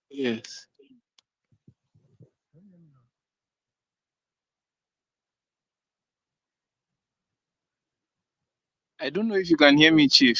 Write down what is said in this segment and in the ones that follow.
Yes. I don't know if you can hear me, Chief.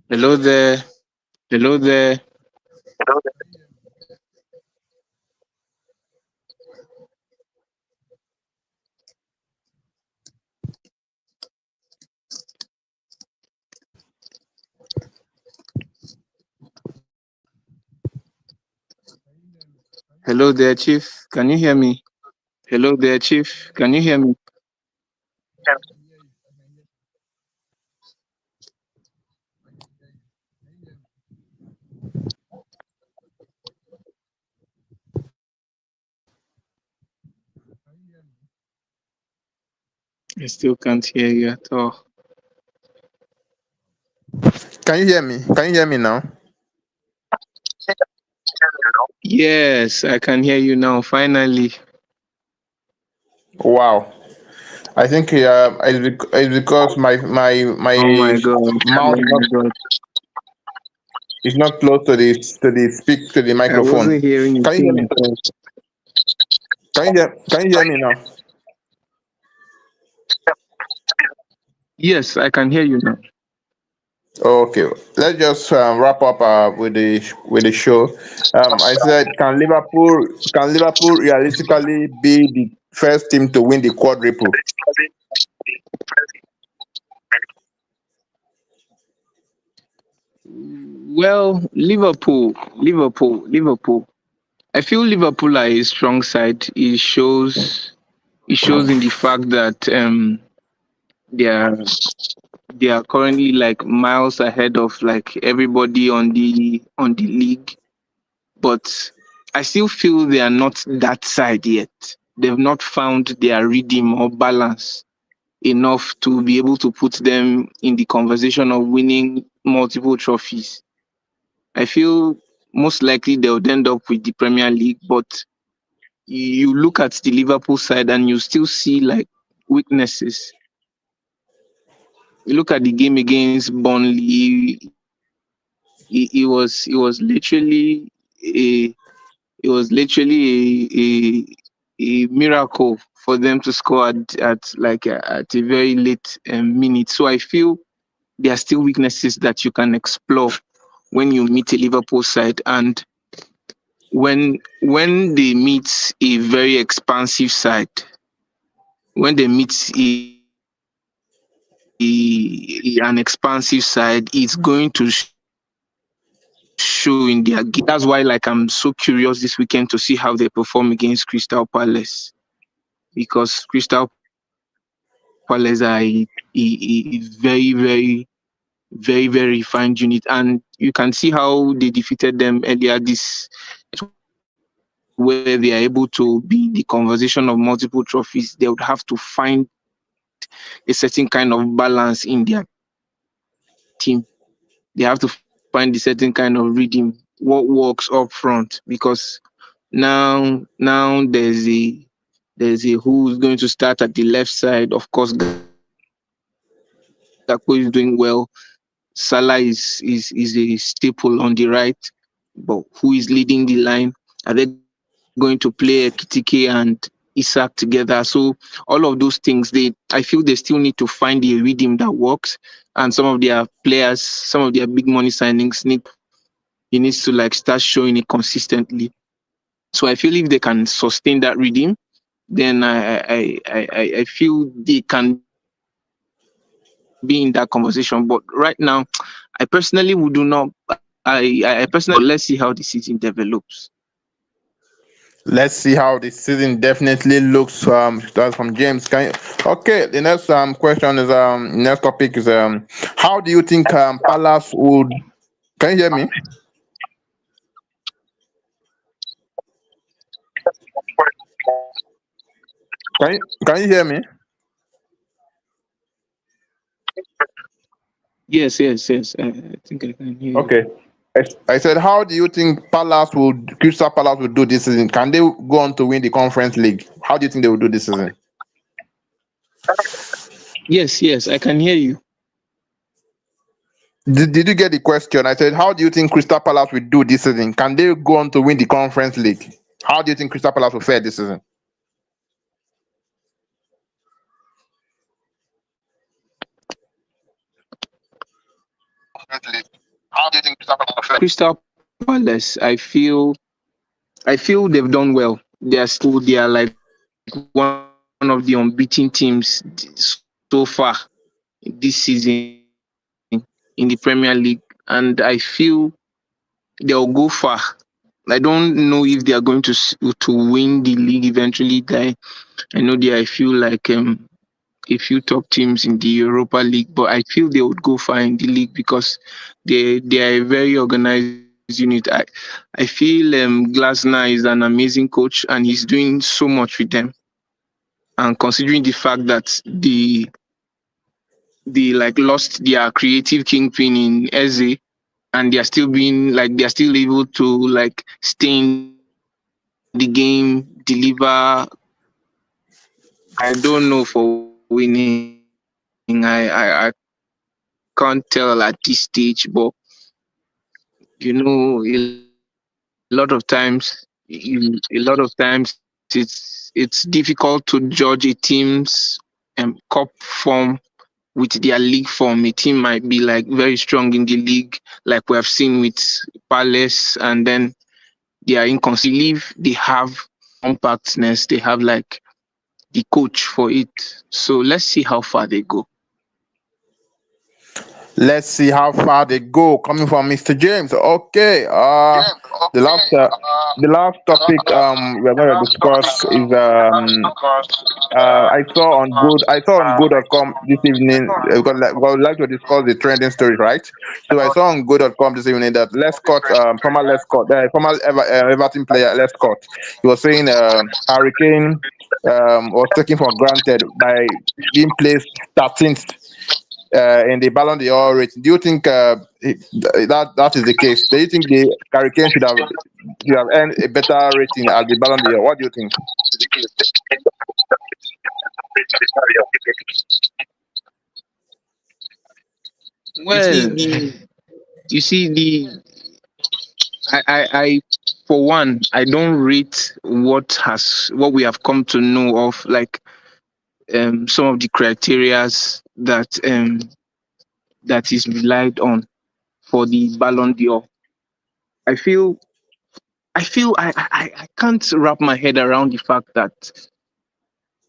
Hello there. Hello there. Hello there, Chief. Can you hear me? Hello there, Chief. Can you hear me? I still can't hear you at all. Can you hear me? Can you hear me now? Yes, I can hear you now, finally. Wow. I think it's because my Oh my God. mouth Oh my God. is not close to the I microphone. wasn't hearing a Can you hear thing me? at all. Can you hear me now? Yes, I can hear you now. Okay, let's just wrap up with the show. I said, can Liverpool realistically be the first team to win the quadruple? Well, Liverpool. I feel Liverpool are a strong side. It shows in the fact that they are they are currently like miles ahead of like everybody on the league. But I still feel they are not that side yet. They've not found their rhythm or balance enough to be able to put them in the conversation of winning multiple trophies. I feel most likely they'll end up with the Premier League, but you look at the Liverpool side and you still see like weaknesses. You look at the game against Burnley, a it was literally a miracle for them to score at a very late minute. So I feel there are still weaknesses that you can explore when you meet a Liverpool side, and when they meet a very expansive side, when they meet an expansive side, it's going to show in their game. That's why like I'm so curious this weekend to see how they perform against Crystal Palace, because Crystal Palace Palace are a very refined unit, and you can see how they defeated them earlier this, where they are able to be in the conversation of multiple trophies. They would have to find a certain kind of balance in their team. They have to find a certain kind of rhythm, what works up front, because now there's a who's going to start at the left side. Of course, Gakpo is doing well. Salah is a staple on the right, but who is leading the line? Are they going to play Kitike and Isak together? So all of those things, I feel they still need to find a rhythm that works. And some of their big money signings he needs to like start showing it consistently. So I feel if they can sustain that rhythm, then I feel they can be in that conversation. But right now, I personally would do not. I personally would not. But let's see how the season develops. Let's see how the season definitely looks. That's from James. Can you, okay, the next question is next topic is how do you think Palace would? Can you hear me? Can you hear me? Yes. I think I can hear you. Okay. I said, how do you think Crystal Palace would do this season? Can they go on to win the Conference League? How do you think they will do this season? Yes, I can hear you. Did you get the question? I said, how do you think Crystal Palace will do this season? Can they go on to win the Conference League? How do you think Crystal Palace will fare this season? How do you think Crystal Palace will fare? Crystal Palace, I feel they've done well. They are like one of the unbeaten teams so far this season in the Premier League, and I feel they'll go far. I don't know if they are going to win the league eventually. I know there are a few top teams in the Europa League, but I feel they would go far in the league because they are a very organized unit. I feel Glasner is an amazing coach and he's doing so much with them. And considering the fact that they like lost their creative kingpin in Eze, and they're still able to like stay in the game, deliver. I don't know for winning. I can't tell at this stage, but a lot of times it's difficult to judge a team's cup form with their league form. A team might be like very strong in the league, like we have seen with Palace, and then they are inconsistent. But I believe they have compactness, they have like the coach for it. So let's see how far they go. Let's see how far they go. Coming from Mr. James. Okay. The last uh, the last topic we're going to discuss is I saw on go.com this evening because we would like to discuss the trending stories, right? So I saw on go.com this evening that Lescott, former Everton player Lescott, he was saying Harry Kane was taken for granted by being placed 13th in the Ballon d'Or rating. Do you think that is the case? Do you think the Hurricane should have earned a better rating at the Ballon d'Or? What do you think? Well, you see, I for one, I don't rate what we have come to know of, like some of the criterias that is relied on for the Ballon d'Or. I feel I can't wrap my head around the fact that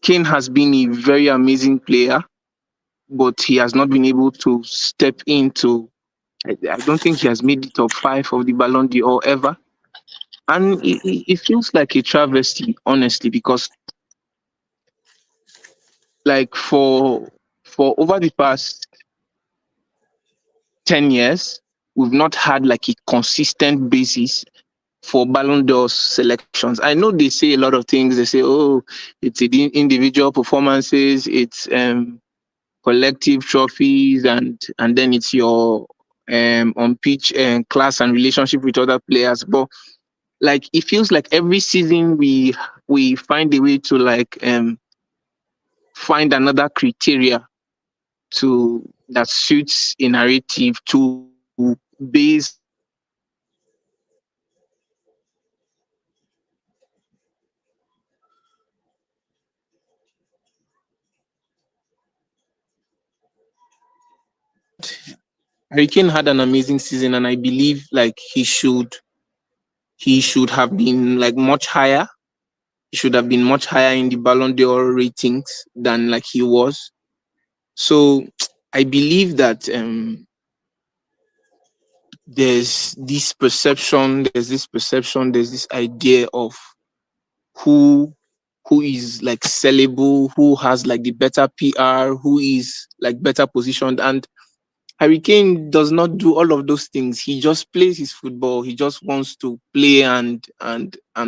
Kane has been a very amazing player, but he has not been able to step into. I don't think he has made the top five of the Ballon d'Or ever, and it feels like a travesty, honestly, because like for for over the past 10 years, we've not had like a consistent basis for Ballon d'Or selections. I know they say a lot of things. They say, oh, it's individual performances, it's collective trophies, and then it's your on pitch class and relationship with other players. But like it feels like every season we find a way to like find another criteria to that suits a narrative to base Harry Kane had an amazing season, and I believe like he should have been like much higher. He should have been much higher in the Ballon d'Or ratings than like he was. So I believe that there's this idea of who who is like sellable, who has like the better PR, who is like better positioned, and Harry Kane does not do all of those things. He just plays his football. He just wants to play and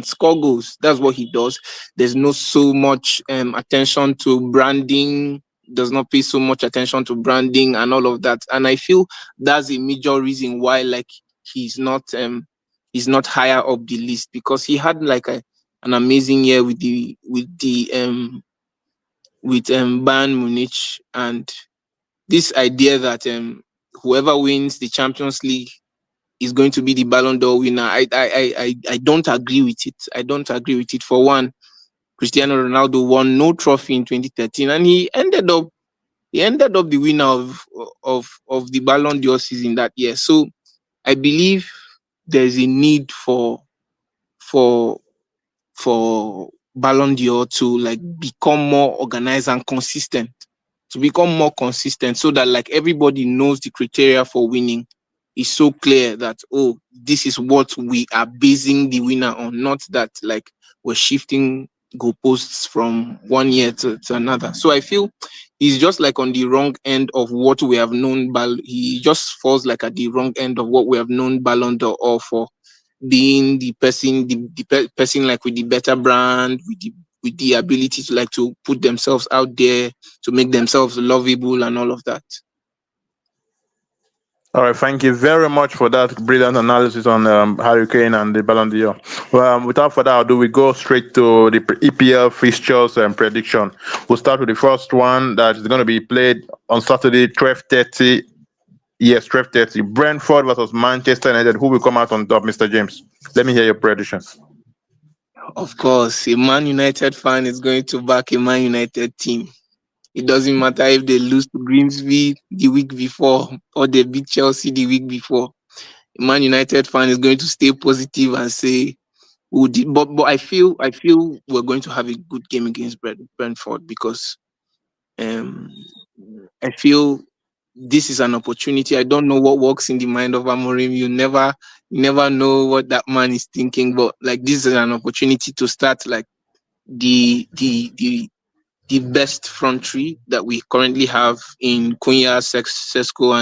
score goals. That's what he does. There's no so much attention to branding. Does not pay so much attention to branding and all of that. And I feel that's a major reason why like he's not um he's not higher up the list, because he had like an amazing year with the Bayern Munich, and this idea that whoever wins the Champions League is going to be the Ballon d'Or winner. I don't agree with it. I don't agree with it. For one, Cristiano Ronaldo won no trophy in 2013, and he ended up the winner of the Ballon d'Or season that year. So I believe there's a need for for Ballon d'Or to like become more organized and consistent, to become more consistent, so that like everybody knows the criteria for winning is so clear that, oh, this is what we are basing the winner on, not that like we're shifting goalposts from one year to another. So I feel he's just like on the wrong end of what we have known. He just falls like at the wrong end of what we have known Ballon d'Or for, being the person like with the better brand, with the ability to like to put themselves out there, to make themselves lovable and all of that. All right, thank you very much for that brilliant analysis on Harry Kane and the Ballon d'Or. Well, without further ado, we go straight to the EPL fixtures and prediction. We'll start with the first one that is going to be played on Saturday, 12:30. Yes, 12:30. Brentford versus Manchester United. Who will come out on top, Mr. James? Let me hear your predictions. Of course, a Man United fan is going to back a Man United team. It doesn't matter if they lose to Grimsby the week before or they beat Chelsea the week before. A Man United fan is going to stay positive and say, "We did." But I feel we're going to have a good game against Brentford, because um, I feel this is an opportunity. I don't know what works in the mind of Amorim. You never know what that man is thinking. But like, this is an opportunity to start like the best front three that we currently have in Cunha, Sesko,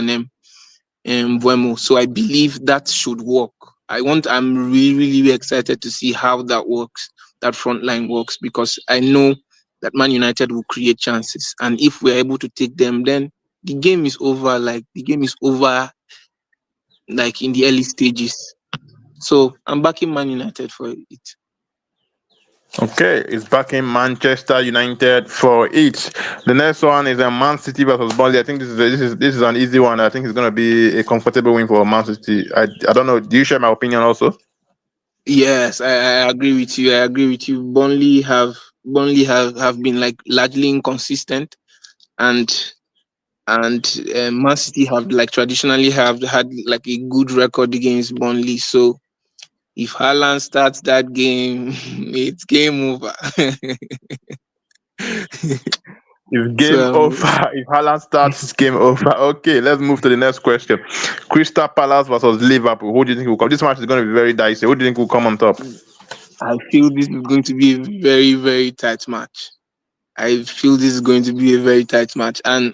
and Buemo. So I believe that should work. I'm really, really excited to see how that works, that front line works, because I know that Man United will create chances. And if we're able to take them, then the game is over. Like, the game is over, like in the early stages. So I'm backing Man United for it. Okay, it's back in Manchester United for each. The next one is a Man City versus Burnley. I think this is an easy one. I think it's going to be a comfortable win for Man City. I don't know. Do you share my opinion also? Yes, I agree with you. I agree with you. Burnley have been like largely inconsistent, and Man City have like traditionally have had like a good record against Burnley. So if Haaland starts that game, it's game over. It's game so over. If Haaland starts, it's game over. Okay, let's move to the next question. Crystal Palace versus Liverpool. Who do you think will come? This match is going to be very dicey. Who do you think will come on top? I feel this is going to be a very, very tight match. I feel this is going to be a very tight match, and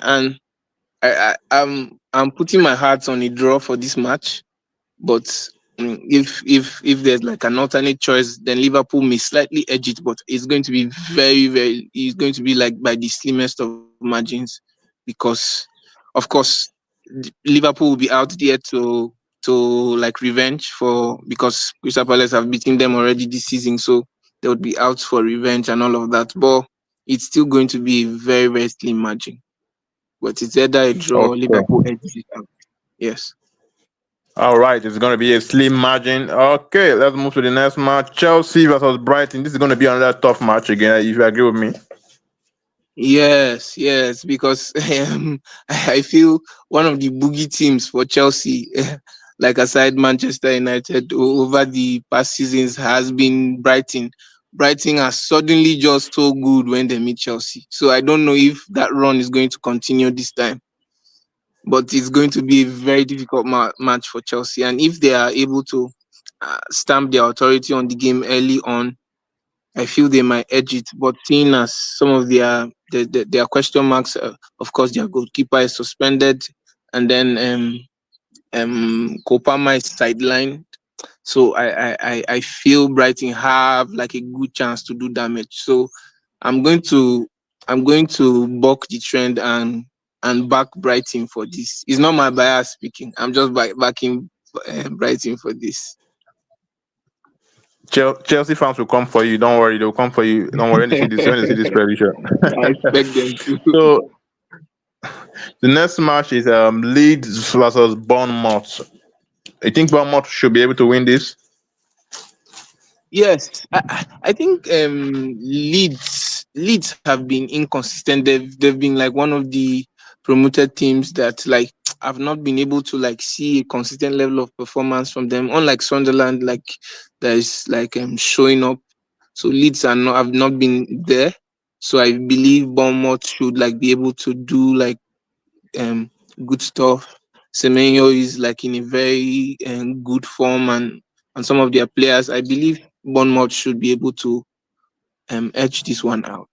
I'm putting my heart on a draw for this match. But if there's like an alternate choice, then Liverpool may slightly edge it, but it's going to be very. It's going to be like by the slimmest of margins, because, of course, Liverpool will be out there to like revenge for, because Crystal Palace have beaten them already this season, so they would be out for revenge and all of that. But it's still going to be a very slim margin. But it's either a draw, or Liverpool Okay. edges it out. Yes. All right, it's going to be a slim margin. Okay, let's move to the next match. Chelsea versus Brighton. This is going to be another tough match again, if you agree with me. Yes, because I feel one of the boogie teams for Chelsea, like aside Manchester United over the past seasons, has been Brighton. Brighton are suddenly just so good when they meet Chelsea. So I don't know if that run is going to continue this time, but it's going to be a very difficult match for Chelsea. And if they are able to stamp their authority on the game early on, I feel they might edge it, but seeing as some of their question marks, of course, their goalkeeper is suspended, and then Kopama is sidelined. So I feel Brighton have like a good chance to do damage. So I'm going to I'm going to buck the trend and back Brighton for this. It's not my bias speaking. I'm just backing Brighton for this. Chelsea fans will come for you. Don't worry, they'll come for you. Don't worry when they see this. When they see this prediction. I expect them to. So the next match is Leeds versus Bournemouth. I think Bournemouth should be able to win this. Yes, I think Leeds have been inconsistent. They've been like one of the promoted teams that like I've not been able to like see a consistent level of performance from them. Unlike Sunderland, like that is like showing up. So Leeds are not have not been there. So I believe Bournemouth should like be able to do like um good stuff. Semenyo is like in a very good form, and some of their players, I believe Bournemouth should be able to edge this one out.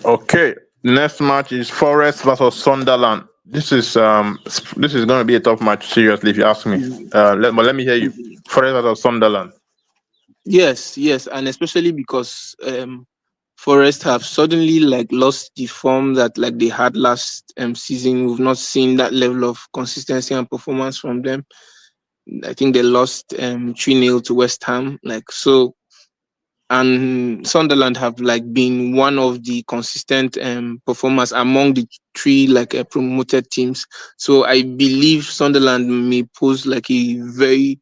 Okay. Next match is Forest versus Sunderland. This is going to be a tough match. Seriously, if you ask me. Mm, Let me hear you. mm. Forest versus Sunderland. Yes, and especially because Forest have suddenly like lost the form that like they had last season. We've not seen that level of consistency and performance from them. I think they lost 3-0 to West Ham. Like so, and Sunderland have like been one of the consistent performers among the three like promoted teams. So I believe Sunderland may pose like a very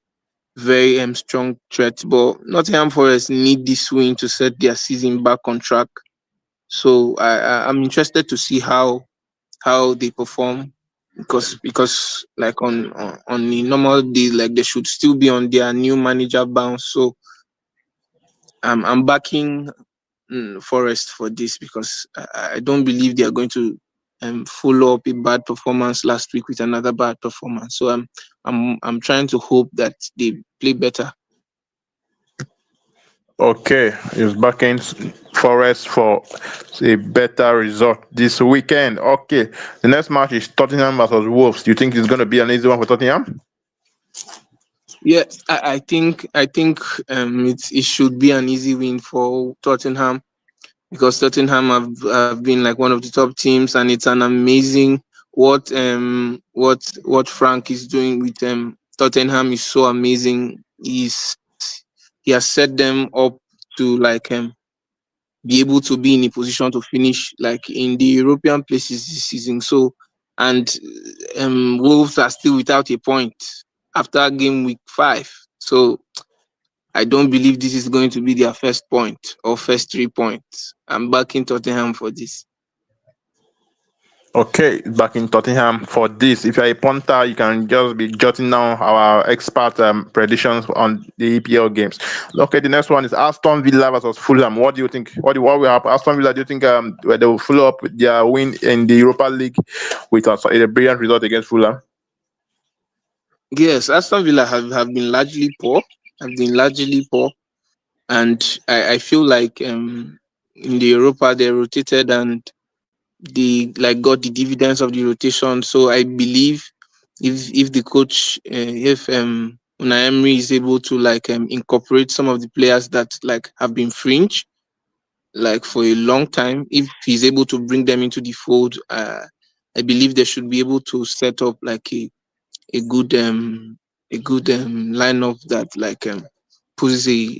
strong threat, but Nottingham Forest need this win to set their season back on track. So I'm interested to see how they perform, because like on the normal day, like they should still be on their new manager bounce. So I'm backing Forest for this, because I don't believe they are going to follow up a bad performance last week with another bad performance. So I'm trying to hope that they play better. Okay, he's backing Forest for a better result this weekend. Okay, the next match is Tottenham versus Wolves. Do you think it's going to be an easy one for Tottenham? Yes, I think it should be an easy win for Tottenham, because Tottenham have been like one of the top teams, and it's an amazing what Frank is doing with Tottenham is so amazing. He has set them up to like be able to be in a position to finish like in the European places this season. So, and Wolves are still without a point after game week 5. So I don't believe this is going to be their first point or first 3 points. I'm backing Tottenham for this. Okay, back in Tottenham for this. If you're a punter, you can just be jotting down our expert predictions on the EPL games. Okay, the next one is Aston Villa versus Fulham. What do you think? What will happen? Aston Villa, do you think they will follow up with their win in the Europa League with a brilliant result against Fulham? Yes, Aston Villa have been largely poor. Have been largely poor, and I feel like in the Europa they rotated and they like got the dividends of the rotation. So I believe if the coach if Unai Emery is able to like incorporate some of the players that like have been fringe like for a long time, if he's able to bring them into the fold, I believe they should be able to set up like a good lineup that like poses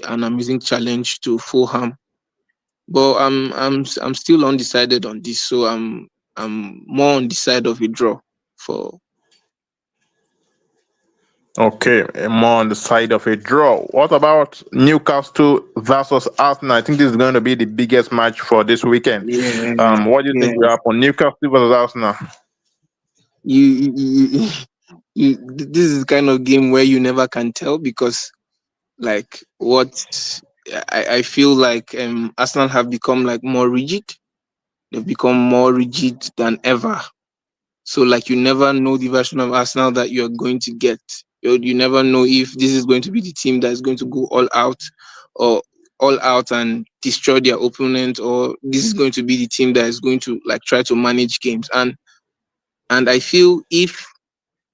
an amazing challenge to Fulham. But I'm still undecided on this, so I'm more on the side of a draw for. Okay, more on the side of a draw. What about Newcastle versus Arsenal? I think this is going to be the biggest match for this weekend. Yeah, What do you think will yes. happen? Newcastle versus Arsenal. You, this is the kind of game where you never can tell because like what I feel like Arsenal have become like more rigid. They've become more rigid than ever. So like you never know the version of Arsenal that you're going to get. You never know if this is going to be the team that is going to go or all out and destroy their opponent, or this is going to be the team that is going to like try to manage games. And I feel if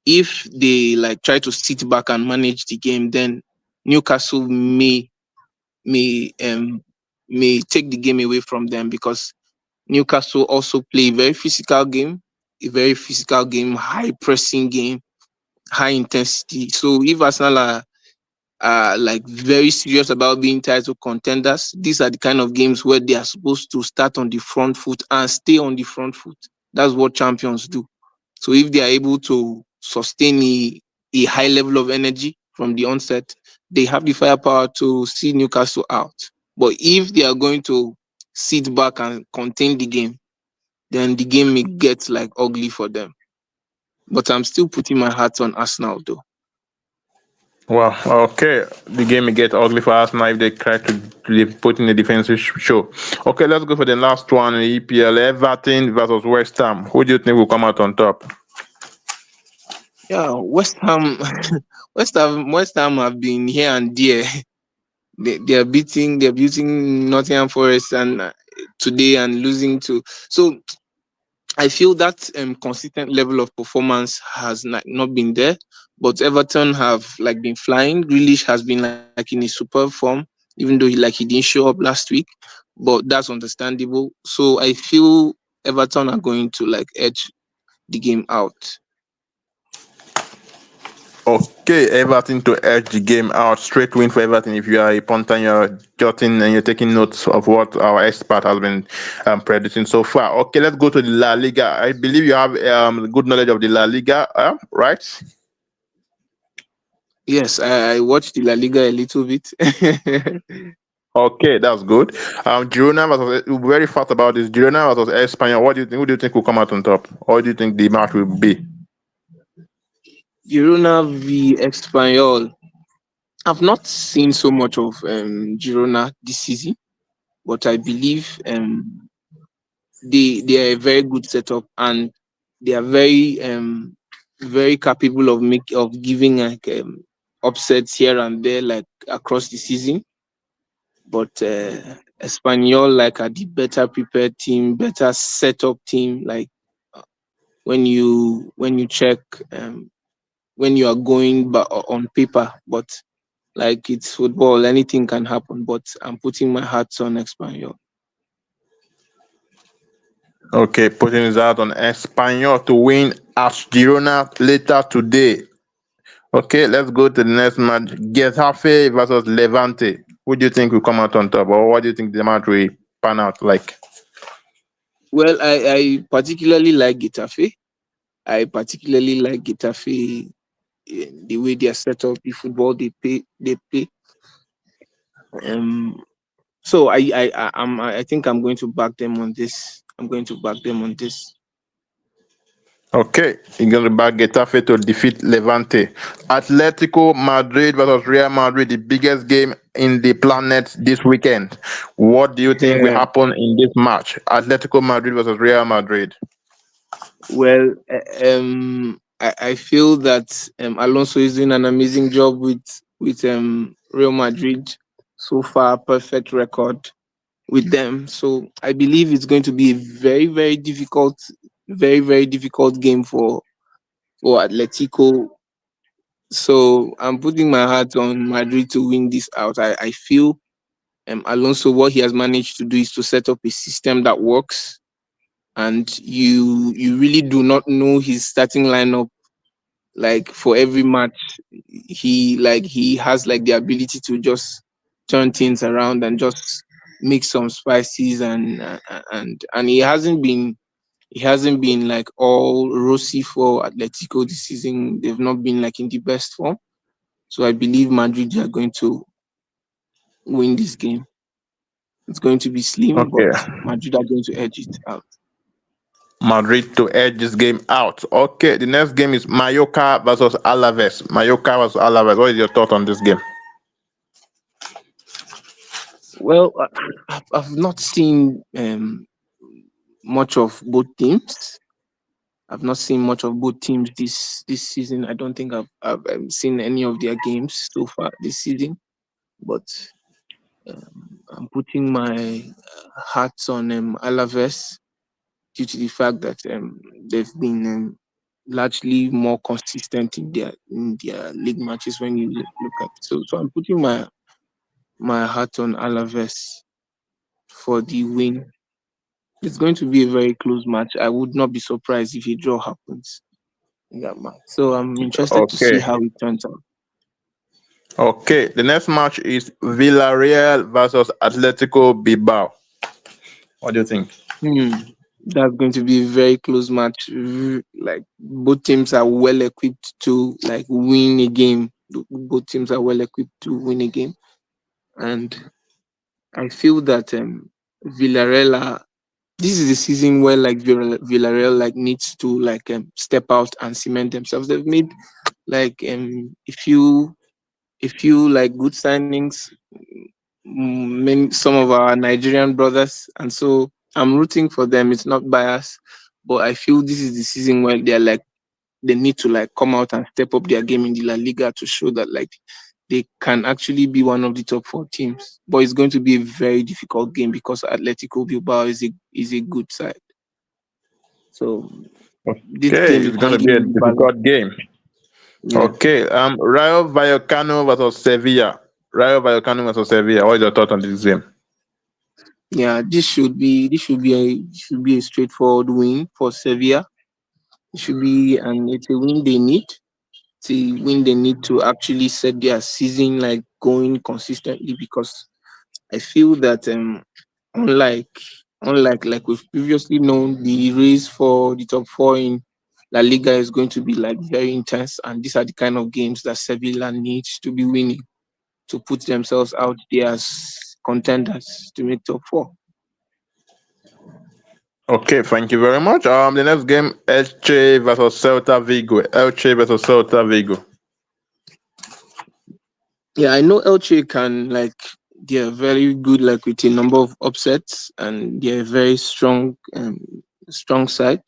they like try to sit back and manage the game, then Newcastle may may take the game away from them because Newcastle also play a very physical game, high pressing game, high intensity. So if Arsenal are like very serious about being title contenders, these are the kind of games where they are supposed to start on the front foot and stay on the front foot. That's what champions do. So if they are able to sustain a high level of energy from the onset, they have the firepower to see Newcastle out. But if they are going to sit back and contain the game, then the game may get like ugly for them. But I'm still putting my heart on Arsenal though. Well, okay, the game will get ugly for Arsenal if they try to put in a defensive show. Okay, let's go for the last one in the EPL. Everton versus West Ham. Who do you think will come out on top? Yeah, West Ham, West Ham have been here and there. They're beating Nottingham Forest and today and losing to. So I feel that consistent level of performance has not been there, but Everton have like been flying. Grealish has been like in a superb form, even though he didn't show up last week, but that's understandable. So I feel Everton are going to like edge the game out. Okay, Everton to edge the game out. Straight win for Everton. If you are a punter and you're jotting and you're taking notes of what our expert has been predicting so far. Okay, let's go to the La Liga. I believe you have good knowledge of the La Liga, right? Yes, I watched the La Liga a little bit. Okay, that's good. Girona versus very fast about this. Girona versus Espanyol. What do you think? Who do you think will come out on top? Or do you think the match will be? Girona v Espanyol. I've not seen so much of Girona this season, but I believe they are a very good setup and they are very capable of giving like upsets here and there like across the season. But Espanyol like are the better prepared team, better setup team. Like when you check um, when you are going on paper, but like it's football, anything can happen. But I'm putting my heart on Espanyol. Okay, putting his out on Espanyol to win at Girona later today. Okay, let's go to the next match. Getafe versus Levante. Who do you think will come out on top? Or what do you think the match will pan out like? Well, I particularly like Getafe. I particularly like Getafe, the way they are set up, the football they play. Um, so I think I'm going to back them on this. I'm going to back them on this. Okay, you're going to back Getafe to defeat Levante. Atletico Madrid versus Real Madrid, the biggest game in the planet this weekend. What do you think will Yeah. happen in this match? Atletico Madrid versus Real Madrid. Well, I feel that Alonso is doing an amazing job with Real Madrid so far. Perfect record. with them. So I believe it's going to be a very, very difficult, very, very difficult game for Atletico. So I'm putting my heart on Madrid to win this out. I feel Alonso, what he has managed to do is to set up a system that works, and you really do not know his starting lineup. Like for every match, he has like the ability to just turn things around and just make some spices, and he hasn't been like all rosy for Atletico this season. They've not been like in the best form. So I believe Madrid are going to win this game. It's going to be slim, but Okay. Madrid are going to edge it out. Madrid to edge this game out. Okay, the next game is Mallorca versus Alaves. Mallorca versus Alaves. What is your thought on this game? Well, I've not seen much of both teams. I've not seen much of both teams this season. I don't think I've seen any of their games so far this season. But I'm putting my heart on Alaves due to the fact that they've been largely more consistent in their league matches when you look at. So I'm putting my heart on Alaves for the win. It's going to be a very close match. I would not be surprised if a draw happens in that match. So I'm interested to see Okay. how it turns out. Okay. The next match is Villarreal versus Atletico Bilbao. What do you think? Hmm. That's going to be a very close match. Like both teams are well equipped to like win a game. Both teams are well equipped to win a game, and I feel that Villarreal this is the season where like Villarreal like needs to like step out and cement themselves. They've made like a few like good signings, some of our Nigerian brothers, and so I'm rooting for them. It's not bias, but I feel this is the season where they need to like come out and step up their game in the La Liga to show that like they can actually be one of the top four teams. But it's going to be a very difficult game because Atletico Bilbao is a good side. So this Okay, game is it's going to be hanging a in the balance. difficult game. Yeah. Okay, Rayo Vallecano versus Sevilla. Rayo Vallecano versus Sevilla. What is your thought on this game? Yeah, this should be a straightforward win for Sevilla. It's a win they need. It's a win they need to actually set their season like going consistently because I feel that unlike unlike like we've previously known, the race for the top four in La Liga is going to be like very intense, and these are the kind of games that Sevilla needs to be winning to put themselves out there as contenders to make top four. Okay, thank you very much. The next game, Elche versus Celta Vigo. Elche versus Celta Vigo. Yeah, I know Elche can like they're very good like with a number of upsets and they're a very strong side.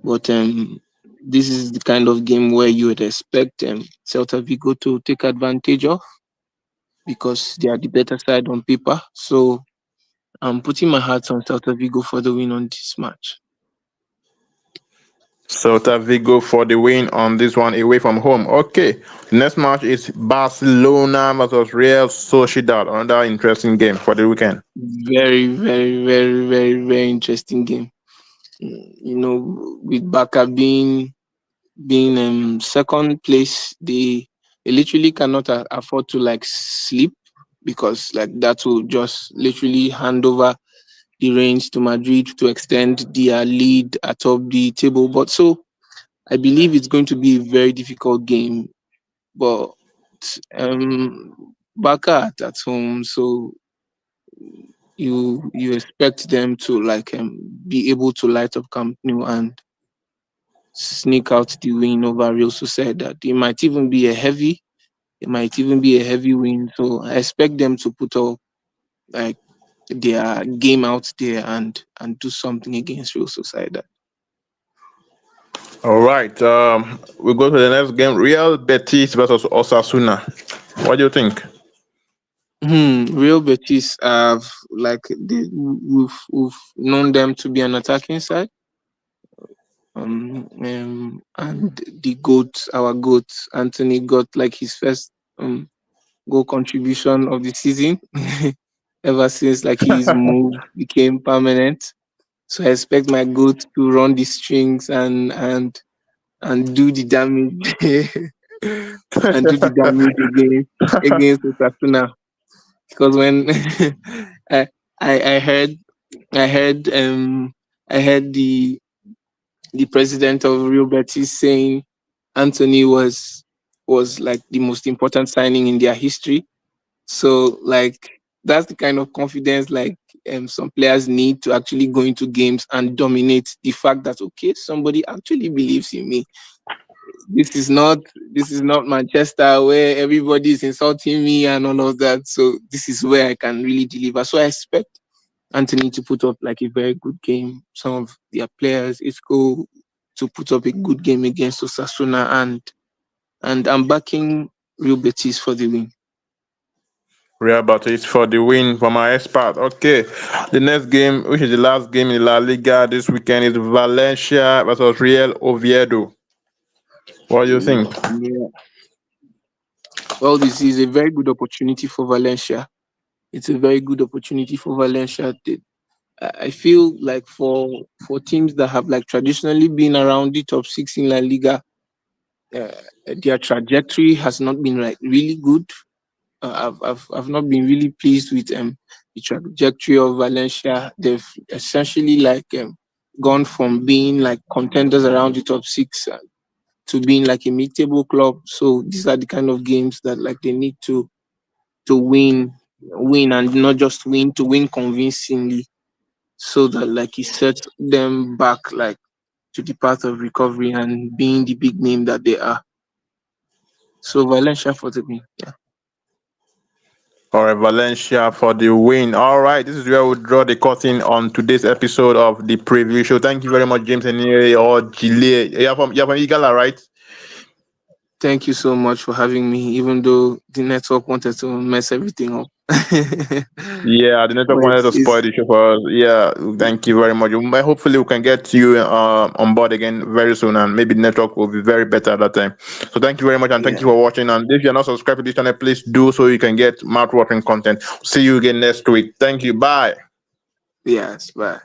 But this is the kind of game where you would expect Celta Vigo to take advantage of because they are the better side on paper. So I'm putting my heart on Celta Vigo for the win on this match. Celta Vigo for the win on this one away from home. Okay, the next match is Barcelona versus Real Sociedad. Another interesting game for the weekend. Very, very, very, very, very interesting game. With Barca being second place, they literally cannot afford to like sleep because like that will just literally hand over the reins to Madrid to extend their lead atop the table. But so I believe it's going to be a very difficult game. But Barca at home, so you expect them to like be able to light up Camp Nou and sneak out the win over Real Sociedad. It might even be a heavy win. So I expect them to put up like their game out there and do something against Real Sociedad. All right, we go to the next game, Real Betis versus Osasuna. What do you think? Real Betis have like we've known them to be an attacking side. And the goat, our goat, Anthony got like his first goal contribution of the season. Ever since like his move became permanent. So I expect my goat to run the strings and do the damage and do the damage against Osasuna. Because when I, I heard I heard I heard the president of Real Betis saying Anthony was like the most important signing in their history. So like that's the kind of confidence like some players need to actually go into games and dominate the fact that okay, somebody actually believes in me. This is not this is not Manchester where everybody is insulting me and all of that. So this is where I can really deliver. So I expect Anthony to put up like a very good game. Some of their players, it's go to put up a good game against Osasuna, and I'm backing Real Betis for the win. Real Betis for the win for my expert. Okay, the next game, which is the last game in La Liga this weekend, is Valencia versus Real Oviedo. What do you think? Yeah. Well, this is a very good opportunity for Valencia. It's a very good opportunity for Valencia. I feel like for teams that have like traditionally been around the top six in La Liga, uh, their trajectory has not been like really good. I've not been really pleased with the trajectory of Valencia. They've essentially like gone from being like contenders around the top six to being like a mid-table club. So these are the kind of games that like they need to win and not just win to win convincingly, so that like it sets them back like to the path of recovery and being the big name that they are. So Valencia for the win. Yeah. All right, Valencia for the win. All right, this is where we draw the curtain on today's episode of the preview show. Thank you very much, James Enire or Gile. You're from Igala, right? Thank you so much for having me, even though the network wanted to mess everything up. Yeah, the network But wanted to spoil it's the show for us. Yeah, thank you very much. Hopefully, we can get you on board again very soon, and maybe the network will be very better at that time. So, thank you very much, and thank yeah. you for watching. And if you're not subscribed to this channel, please do so you can get mouth-watering content. See you again next week. Thank you. Bye. Yes, bye.